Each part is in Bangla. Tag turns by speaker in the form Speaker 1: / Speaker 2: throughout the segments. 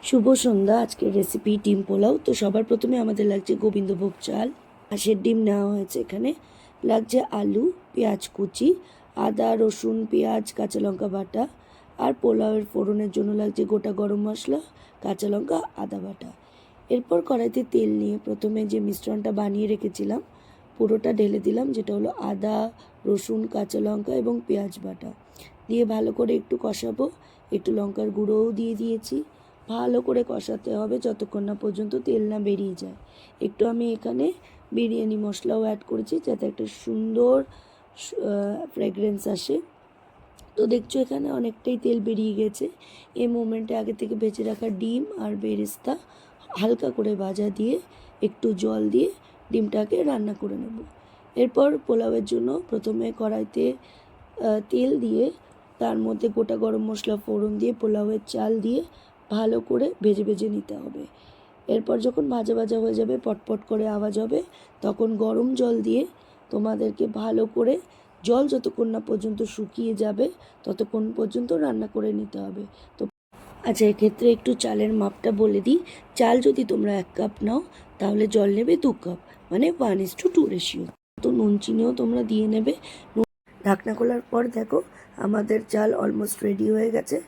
Speaker 1: শুভ সন্ধ্যা। আজকের রেসিপি ডিম পোলাও। তো সবার প্রথমে আমাদের লাগছে গোবিন্দভোগ চাল, হাঁসের ডিম নেওয়া হয়েছে। এখানে লাগছে আলু, পেঁয়াজ কুচি, আদা রসুন পেঁয়াজ কাঁচা লঙ্কা বাটা, আর পোলাওয়ের ফোড়নের জন্য লাগছে গোটা গরম মশলা, কাঁচা লঙ্কা, আদা বাটা। এরপর কড়াইতে তেল নিয়ে প্রথমে যে মিশ্রণটা বানিয়ে রেখেছিলাম পুরোটা ঢেলে দিলাম, যেটা হলো আদা রসুন কাঁচা লঙ্কা এবং পেঁয়াজ বাটা দিয়ে ভালো করে একটু কষাবো। একটু লঙ্কার গুঁড়োও দিয়ে দিয়েছি। ভালো করে কষাতে হবে যতক্ষণ না পর্যন্ত তেল না বেরিয়ে যায়। একটু আমি এখানে বিরিয়ানি মশলাও অ্যাড করেছি যাতে একটা সুন্দর ফ্র্যাগ্রেন্স আসে। তো দেখছো এখানে অনেকটাই তেল বেরিয়ে গেছে। এই মোমেন্টে আগে থেকে ভেজে রাখা ডিম আর বেরেস্তা হালকা করে ভাজা দিয়ে একটু জল দিয়ে ডিমটাকে রান্না করে নেব। এরপর পোলাওয়ের জন্য প্রথমে কড়াইতে তেল দিয়ে তার মধ্যে গোটা গরম মশলা ফোড়ন দিয়ে পোলাওয়ের চাল দিয়ে ভালো করে ভেজে ভেজে নিতে হবে। এরপর যখন ভাজা ভাজা হয়ে যাবে, পটপট করে আওয়াজ হবে, তখন গরম জল দিয়ে তোমাদেরকে ভালো করে জল যতক্ষণ না পর্যন্ত শুকিয়ে যাবে ততক্ষণ পর্যন্ত রান্না করে নিতে হবে। তো আচ্ছা, এক্ষেত্রে একটু চালের মাপটা বলে দিই। চাল যদি তোমরা 1 কাপ নাও তাহলে জল নেবে 2 কাপ, মানে 1:2 রেশিও। তো নুন চিনিও তোমরা দিয়ে নেবে। ঢাকনা খোলার পর দেখো আমাদের চাল অলমোস্ট রেডি হয়ে গেছে।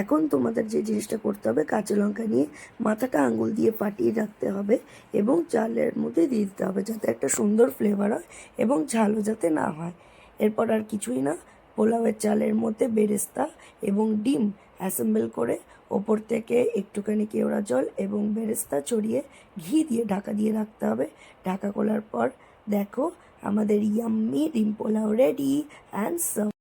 Speaker 1: এখন তোমাদের যে জিনিসটা করতে হবে, কাঁচা লঙ্কা নিয়ে মাথাটা আঙুল দিয়ে ফাটিয়ে রাখতে হবে এবং চালের মধ্যে দিয়ে দিতে হবে যাতে একটা সুন্দর ফ্লেভার হয় এবং ঝালও যাতে না হয়। এরপর আর কিছুই না, পোলাওয়ের চালের মধ্যে বেরেস্তা এবং ডিম অ্যাসেম্বল করে ওপর থেকে একটুখানি কেওড়া জল এবং বেরেস্তা ছড়িয়ে ঘি দিয়ে ঢাকা দিয়ে রাখতে হবে। ঢাকা খোলার পর দেখো আমাদের ইয়াম্মি ডিম পোলাও রেডি অ্যান্ড সার্ভ।